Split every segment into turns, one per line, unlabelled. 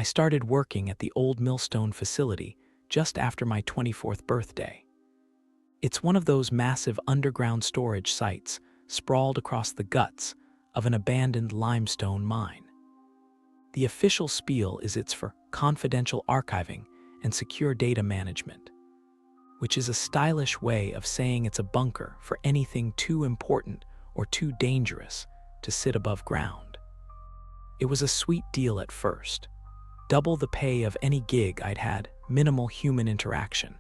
started working at the old Millstone facility just after my 24th birthday. It's one of those massive underground storage sites sprawled across the guts of an abandoned limestone mine. The official spiel is it's for confidential archiving and secure data management, which is a stylish way of saying it's a bunker for anything too important or too dangerous to sit above ground. It was a sweet deal at first. Double the pay of any gig I'd had, minimal human interaction,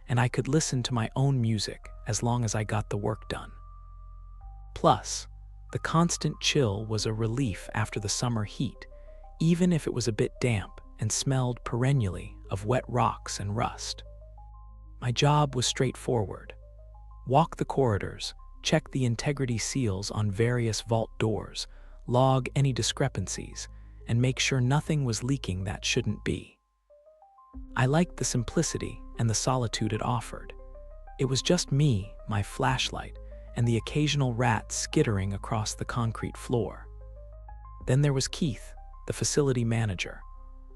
and I could listen to my own music as long as I got the work done. Plus, the constant chill was a relief after the summer heat, even if it was a bit damp and smelled perennially of wet rocks and rust. My job was straightforward. Walk the corridors, check the integrity seals on various vault doors, log any discrepancies, and make sure nothing was leaking that shouldn't be. I liked the simplicity and the solitude it offered. It was just me, my flashlight, and the occasional rat skittering across the concrete floor. Then there was Keith, the facility manager,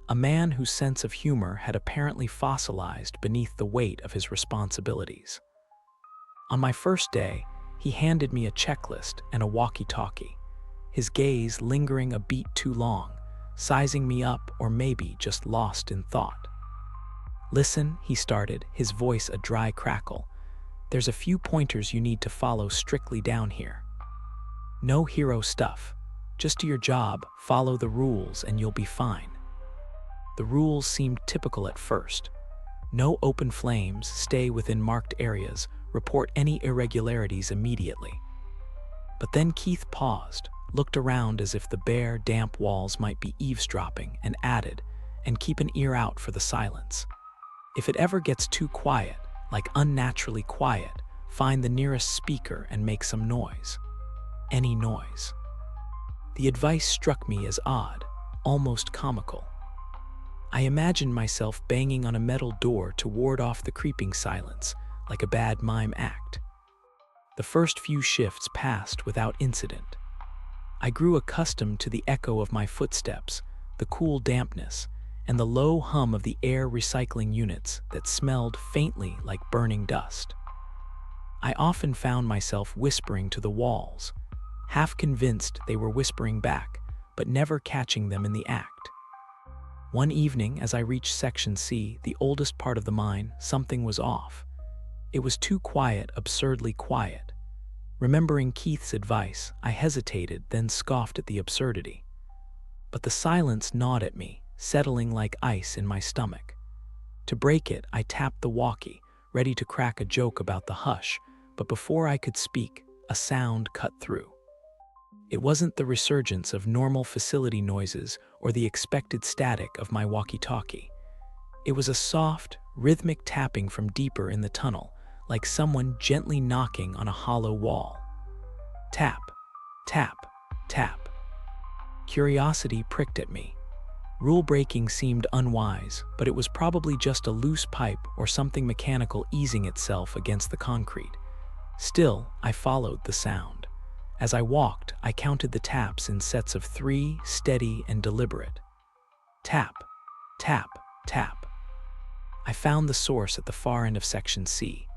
a man whose sense of humor had apparently fossilized beneath the weight of his responsibilities. On my first day, he handed me a checklist and a walkie-talkie, his gaze lingering a beat too long, sizing me up or maybe just lost in thought. "Listen," he started, his voice a dry crackle. "There's a few pointers you need to follow strictly down here. No hero stuff. Just do your job, follow the rules, and you'll be fine." The rules seemed typical at first. No open flames, stay within marked areas, report any irregularities immediately. But then Keith paused, looked around as if the bare, damp walls might be eavesdropping, and added, "And keep an ear out for the silence. If it ever gets too quiet, like unnaturally quiet, find the nearest speaker and make some noise. Any noise." The advice struck me as odd, almost comical. I imagined myself banging on a metal door to ward off the creeping silence, like a bad mime act. The first few shifts passed without incident. I grew accustomed to the echo of my footsteps, the cool dampness, and the low hum of the air recycling units that smelled faintly like burning dust. I often found myself whispering to the walls, half convinced they were whispering back, but never catching them in the act. One evening, as I reached Section C, the oldest part of the mine, something was off. It was too quiet, absurdly quiet. Remembering Keith's advice, I hesitated, then scoffed at the absurdity. But the silence gnawed at me, settling like ice in my stomach. To break it, I tapped the walkie, ready to crack a joke about the hush, but before I could speak, a sound cut through. It wasn't the resurgence of normal facility noises or the expected static of my walkie-talkie. It was a soft, rhythmic tapping from deeper in the tunnel, like someone gently knocking on a hollow wall. Tap, tap, tap. Curiosity pricked at me. Rule-breaking seemed unwise, but it was probably just a loose pipe or something mechanical easing itself against the concrete. Still, I followed the sound. As I walked, I counted the taps in sets of 3, steady and deliberate. Tap, tap, tap. I found the source at the far end of Section C,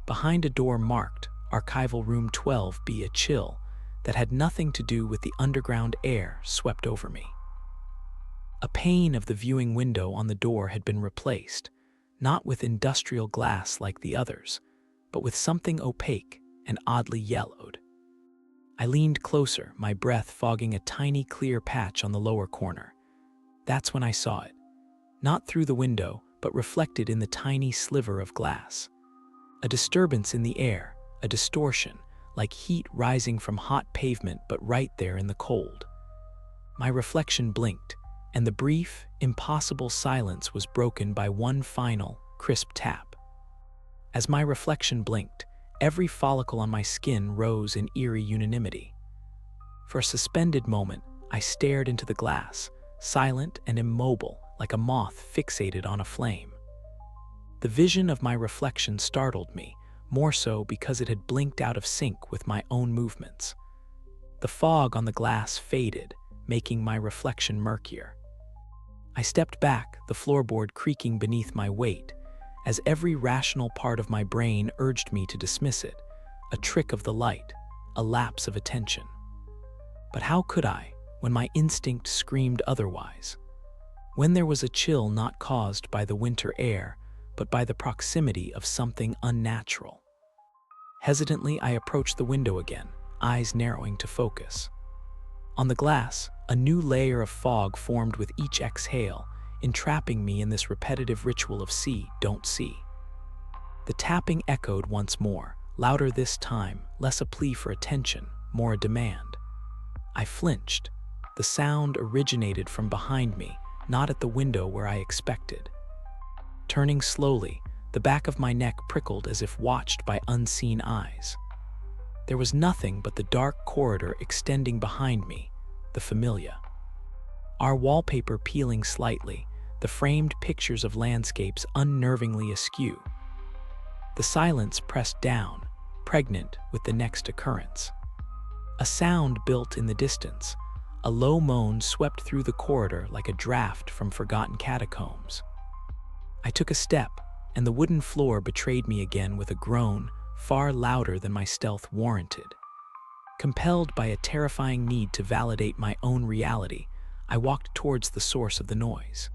behind a door marked Archival Room 12B, a chill that had nothing to do with the underground air swept over me. A pane of the viewing window on the door had been replaced, not with industrial glass like the others, but with something opaque and oddly yellowed. I leaned closer, my breath fogging a tiny clear patch on the lower corner. That's when I saw it. Not through the window, but reflected in the tiny sliver of glass. A disturbance in the air, a distortion, like heat rising from hot pavement but right there in the cold. My reflection blinked, and the brief, impossible silence was broken by one final, crisp tap. As my reflection blinked, every follicle on my skin rose in eerie unanimity. For a suspended moment, I stared into the glass, silent and immobile, like a moth fixated on a flame. The vision of my reflection startled me, more so because it had blinked out of sync with my own movements. The fog on the glass faded, making my reflection murkier. I stepped back, the floorboard creaking beneath my weight, as every rational part of my brain urged me to dismiss it, a trick of the light, a lapse of attention. But how could I, when my instinct screamed otherwise? When there was a chill not caused by the winter air, but by the proximity of something unnatural. Hesitantly, I approached the window again, eyes narrowing to focus. On the glass, a new layer of fog formed with each exhale, entrapping me in this repetitive ritual of see, don't see. The tapping echoed once more, louder this time, less a plea for attention, more a demand. I flinched. The sound originated from behind me, not at the window where I expected. Turning slowly, the back of my neck prickled as if watched by unseen eyes. There was nothing but the dark corridor extending behind me, the familiar. Our wallpaper peeling slightly, the framed pictures of landscapes unnervingly askew. The silence pressed down, pregnant with the next occurrence. A sound built in the distance. A low moan swept through the corridor like a draft from forgotten catacombs. I took a step, and the wooden floor betrayed me again with a groan far louder than my stealth warranted. Compelled by a terrifying need to validate my own reality, I walked towards the source of the noise.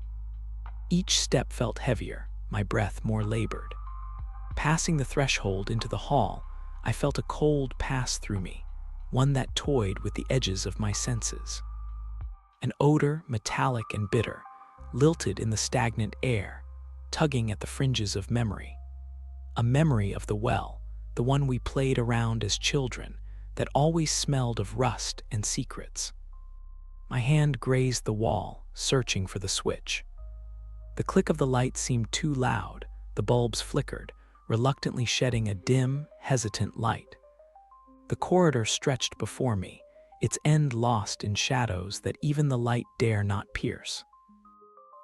Each step felt heavier, my breath more labored. Passing the threshold into the hall, I felt a cold pass through me, one that toyed with the edges of my senses. An odor, metallic and bitter, lilted in the stagnant air, tugging at the fringes of memory. A memory of the well, the one we played around as children, that always smelled of rust and secrets. My hand grazed the wall, searching for the switch. The click of the light seemed too loud, the bulbs flickered, reluctantly shedding a dim, hesitant light. The corridor stretched before me, its end lost in shadows that even the light dare not pierce.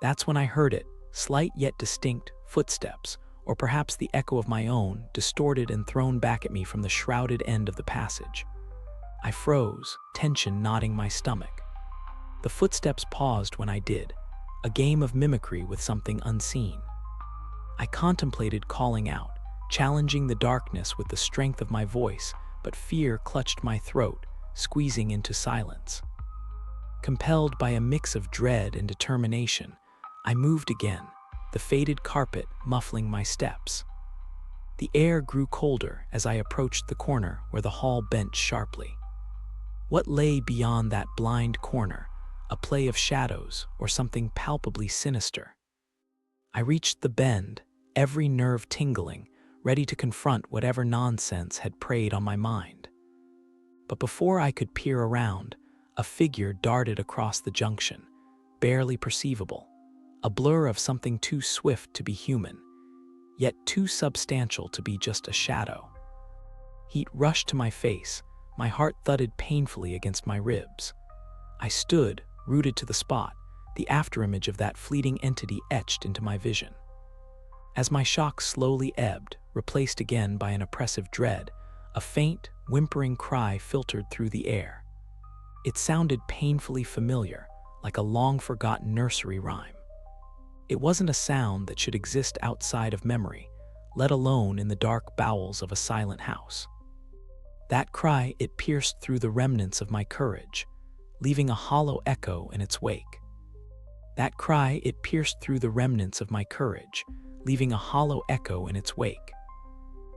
That's when I heard it, slight yet distinct, footsteps, or perhaps the echo of my own, distorted and thrown back at me from the shrouded end of the passage. I froze, tension knotting my stomach. The footsteps paused when I did, a game of mimicry with something unseen. I contemplated calling out, challenging the darkness with the strength of my voice, but fear clutched my throat, squeezing into silence. Compelled by a mix of dread and determination, I moved again, the faded carpet muffling my steps. The air grew colder as I approached the corner where the hall bent sharply. What lay beyond that blind corner? A play of shadows or something palpably sinister? I reached the bend, every nerve tingling, ready to confront whatever nonsense had preyed on my mind. But before I could peer around, a figure darted across the junction, barely perceivable, a blur of something too swift to be human, yet too substantial to be just a shadow. Heat rushed to my face, my heart thudded painfully against my ribs. I stood, rooted to the spot, the afterimage of that fleeting entity etched into my vision. As my shock slowly ebbed, replaced again by an oppressive dread, a faint, whimpering cry filtered through the air. It sounded painfully familiar, like a long-forgotten nursery rhyme. It wasn't a sound that should exist outside of memory, let alone in the dark bowels of a silent house. That cry, it pierced through the remnants of my courage, leaving a hollow echo in its wake. That cry, it pierced through the remnants of my courage, leaving a hollow echo in its wake.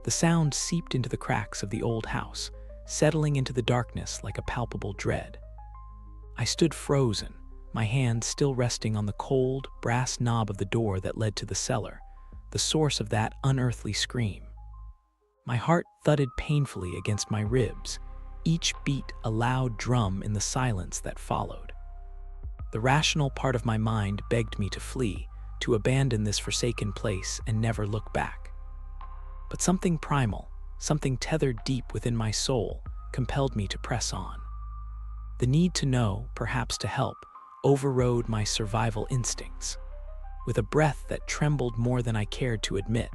The sound seeped into the cracks of the old house, settling into the darkness like a palpable dread. I stood frozen, my hand still resting on the cold, brass knob of the door that led to the cellar, the source of that unearthly scream. My heart thudded painfully against my ribs, each beat a loud drum in the silence that followed. The rational part of my mind begged me to flee, to abandon this forsaken place and never look back. But something primal, something tethered deep within my soul, compelled me to press on. The need to know, perhaps to help, overrode my survival instincts. With a breath that trembled more than I cared to admit,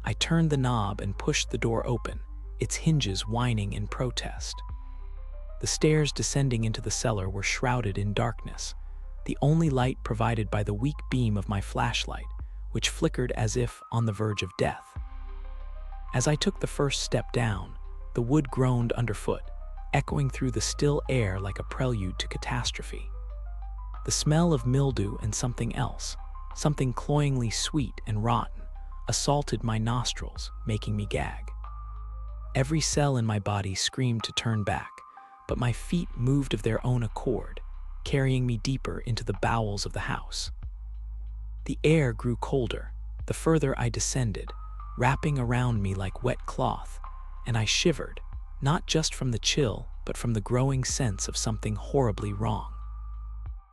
I turned the knob and pushed the door open, its hinges whining in protest. The stairs descending into the cellar were shrouded in darkness, the only light provided by the weak beam of my flashlight, which flickered as if on the verge of death. As I took the first step down, the wood groaned underfoot, echoing through the still air like a prelude to catastrophe. The smell of mildew and something else, something cloyingly sweet and rotten, assaulted my nostrils, making me gag. Every cell in my body screamed to turn back, but my feet moved of their own accord, carrying me deeper into the bowels of the house. The air grew colder the further I descended, wrapping around me like wet cloth, and I shivered, not just from the chill, but from the growing sense of something horribly wrong.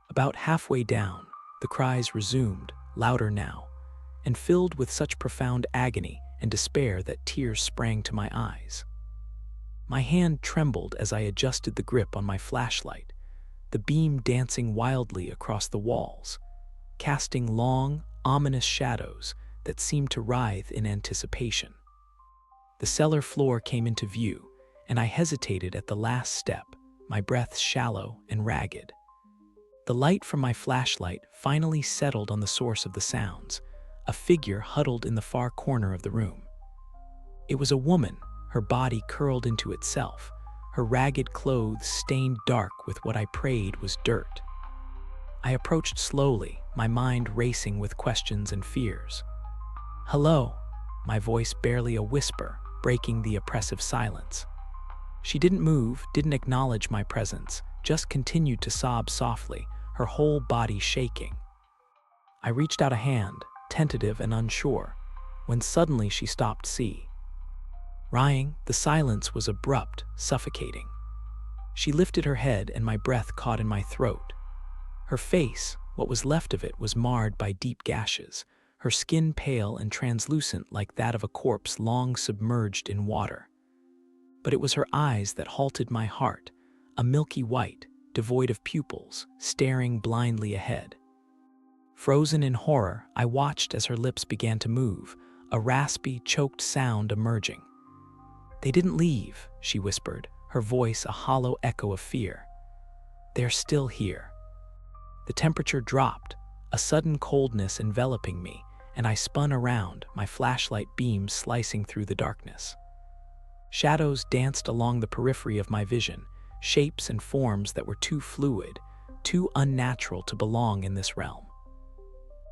About halfway down, the cries resumed, louder now, and filled with such profound agony and despair that tears sprang to my eyes. My hand trembled as I adjusted the grip on my flashlight, the beam dancing wildly across the walls, casting long, ominous shadows that seemed to writhe in anticipation. The cellar floor came into view, and I hesitated at the last step, my breath shallow and ragged. The light from my flashlight finally settled on the source of the sounds, a figure huddled in the far corner of the room. It was a woman, her body curled into itself, her ragged clothes stained dark with what I prayed was dirt. I approached slowly, my mind racing with questions and fears. "Hello," my voice barely a whisper, breaking the oppressive silence. She didn't move, didn't acknowledge my presence, just continued to sob softly, her whole body shaking. I reached out a hand, tentative and unsure, when suddenly she stopped. Rying, the silence was abrupt, suffocating. She lifted her head and my breath caught in my throat. Her face, what was left of it, was marred by deep gashes, her skin pale and translucent like that of a corpse long submerged in water. But it was her eyes that halted my heart, a milky white, devoid of pupils, staring blindly ahead. Frozen in horror, I watched as her lips began to move, a raspy, choked sound emerging. "They didn't leave," she whispered, her voice a hollow echo of fear. "They're still here." The temperature dropped, a sudden coldness enveloping me, and I spun around, my flashlight beam slicing through the darkness. Shadows danced along the periphery of my vision, shapes and forms that were too fluid, too unnatural to belong in this realm.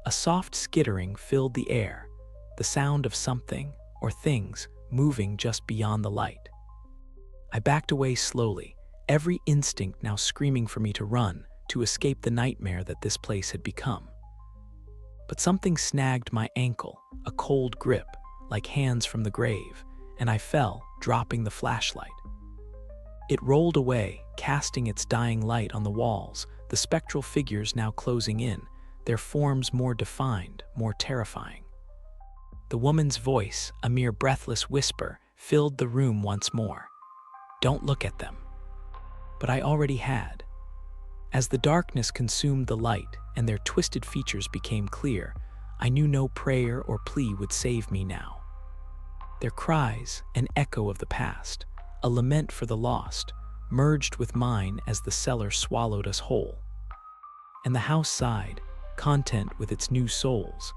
A soft skittering filled the air, the sound of something or things moving just beyond the light. I backed away slowly, every instinct now screaming for me to run, to escape the nightmare that this place had become. But something snagged my ankle, a cold grip, like hands from the grave, and I fell, dropping the flashlight. It rolled away, casting its dying light on the walls, the spectral figures now closing in, their forms more defined, more terrifying. The woman's voice, a mere breathless whisper, filled the room once more. "Don't look at them." But I already had. As the darkness consumed the light and their twisted features became clear, I knew no prayer or plea would save me now. Their cries, an echo of the past, a lament for the lost, merged with mine as the cellar swallowed us whole. And the house sighed, content with its new souls,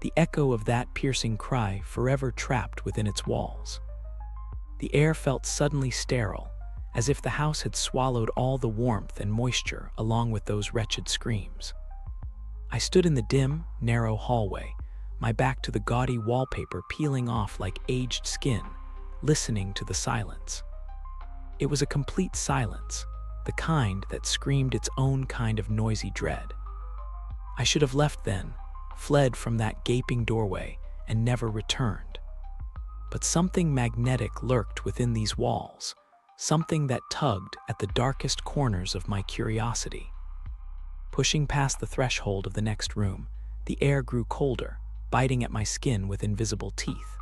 the echo of that piercing cry forever trapped within its walls. The air felt suddenly sterile, as if the house had swallowed all the warmth and moisture along with those wretched screams. I stood in the dim, narrow hallway, my back to the gaudy wallpaper peeling off like aged skin, listening to the silence. It was a complete silence, the kind that screamed its own kind of noisy dread. I should have left then, fled from that gaping doorway, and never returned. But something magnetic lurked within these walls, something that tugged at the darkest corners of my curiosity. Pushing past the threshold of the next room, the air grew colder, biting at my skin with invisible teeth.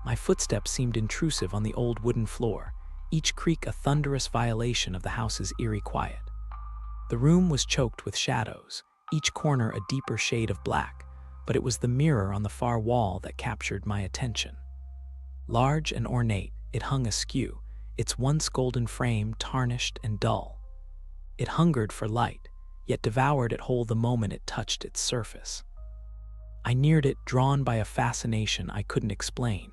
My footsteps seemed intrusive on the old wooden floor, each creak a thunderous violation of the house's eerie quiet. The room was choked with shadows, each corner a deeper shade of black, but it was the mirror on the far wall that captured my attention. Large and ornate, it hung askew, its once golden frame tarnished and dull. It hungered for light, yet devoured it whole the moment it touched its surface. I neared it, drawn by a fascination I couldn't explain.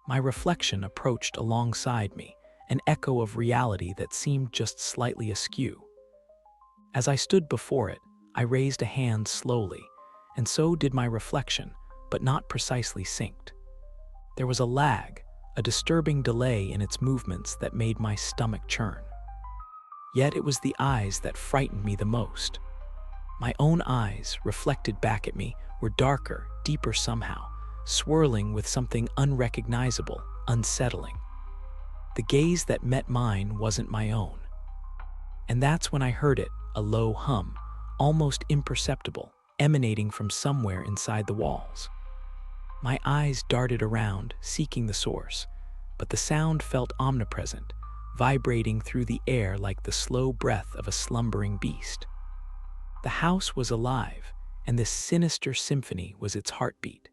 My reflection approached alongside me, an echo of reality that seemed just slightly askew. As I stood before it, I raised a hand slowly, and so did my reflection, but not precisely synced. There was a lag, a disturbing delay in its movements that made my stomach churn. Yet it was the eyes that frightened me the most. My own eyes, reflected back at me, were darker, deeper somehow, swirling with something unrecognizable, unsettling. The gaze that met mine wasn't my own. And that's when I heard it, a low hum, almost imperceptible, emanating from somewhere inside the walls. My eyes darted around, seeking the source, but the sound felt omnipresent, vibrating through the air like the slow breath of a slumbering beast. The house was alive, and this sinister symphony was its heartbeat.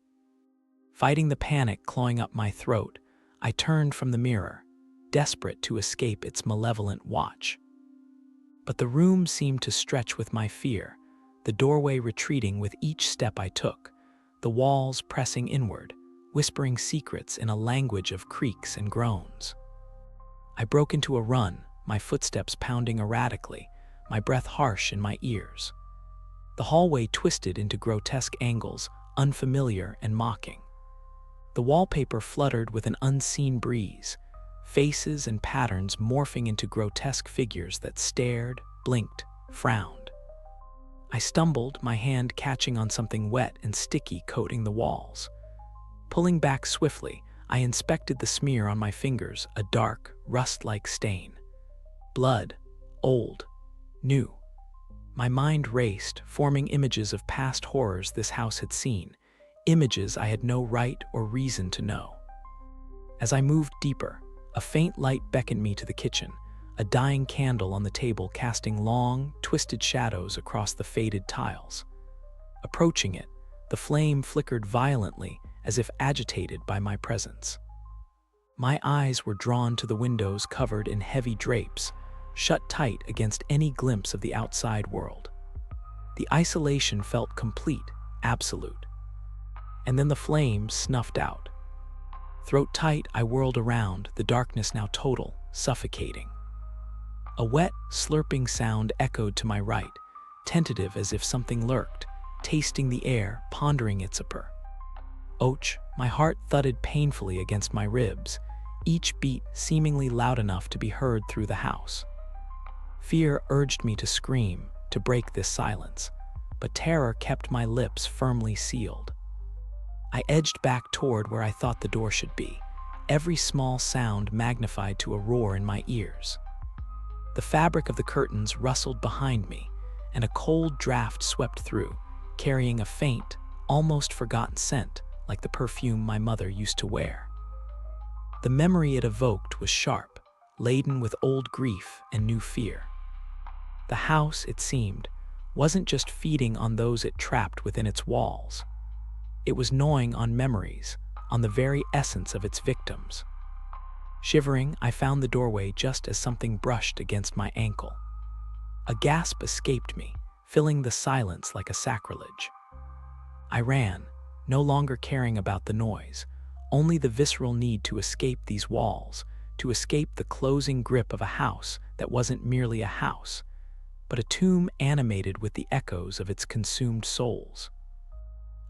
Fighting the panic clawing up my throat, I turned from the mirror, desperate to escape its malevolent watch. But the room seemed to stretch with my fear, the doorway retreating with each step I took, the walls pressing inward, whispering secrets in a language of creaks and groans. I broke into a run, my footsteps pounding erratically, my breath harsh in my ears. The hallway twisted into grotesque angles, unfamiliar and mocking. The wallpaper fluttered with an unseen breeze, faces and patterns morphing into grotesque figures that stared, blinked, frowned. I stumbled, my hand catching on something wet and sticky coating the walls. Pulling back swiftly, I inspected the smear on my fingers, a dark, rust-like stain. Blood, old, new. My mind raced, forming images of past horrors this house had seen, images I had no right or reason to know. As I moved deeper, a faint light beckoned me to the kitchen, a dying candle on the table casting long, twisted shadows across the faded tiles. Approaching it, the flame flickered violently as if agitated by my presence. My eyes were drawn to the windows covered in heavy drapes, shut tight against any glimpse of the outside world. The isolation felt complete, absolute. And then the flame snuffed out. Throat tight, I whirled around, the darkness now total, suffocating. A wet, slurping sound echoed to my right, tentative as if something lurked, tasting the air, pondering its appur. Och, my heart thudded painfully against my ribs, each beat seemingly loud enough to be heard through the house. Fear urged me to scream, to break this silence, but terror kept my lips firmly sealed. I edged back toward where I thought the door should be, every small sound magnified to a roar in my ears. The fabric of the curtains rustled behind me, and a cold draft swept through, carrying a faint, almost forgotten scent like the perfume my mother used to wear. The memory it evoked was sharp, laden with old grief and new fear. The house, it seemed, wasn't just feeding on those it trapped within its walls. It was gnawing on memories, on the very essence of its victims. Shivering, I found the doorway just as something brushed against my ankle. A gasp escaped me, filling the silence like a sacrilege. I ran, no longer caring about the noise, only the visceral need to escape these walls, to escape the closing grip of a house that wasn't merely a house, but a tomb animated with the echoes of its consumed souls.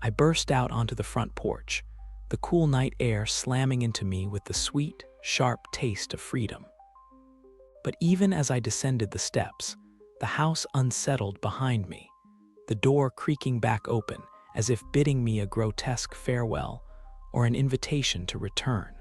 I burst out onto the front porch, the cool night air slamming into me with the sweet, sharp taste of freedom. But even as I descended the steps, the house unsettled behind me, the door creaking back open as if bidding me a grotesque farewell or an invitation to return.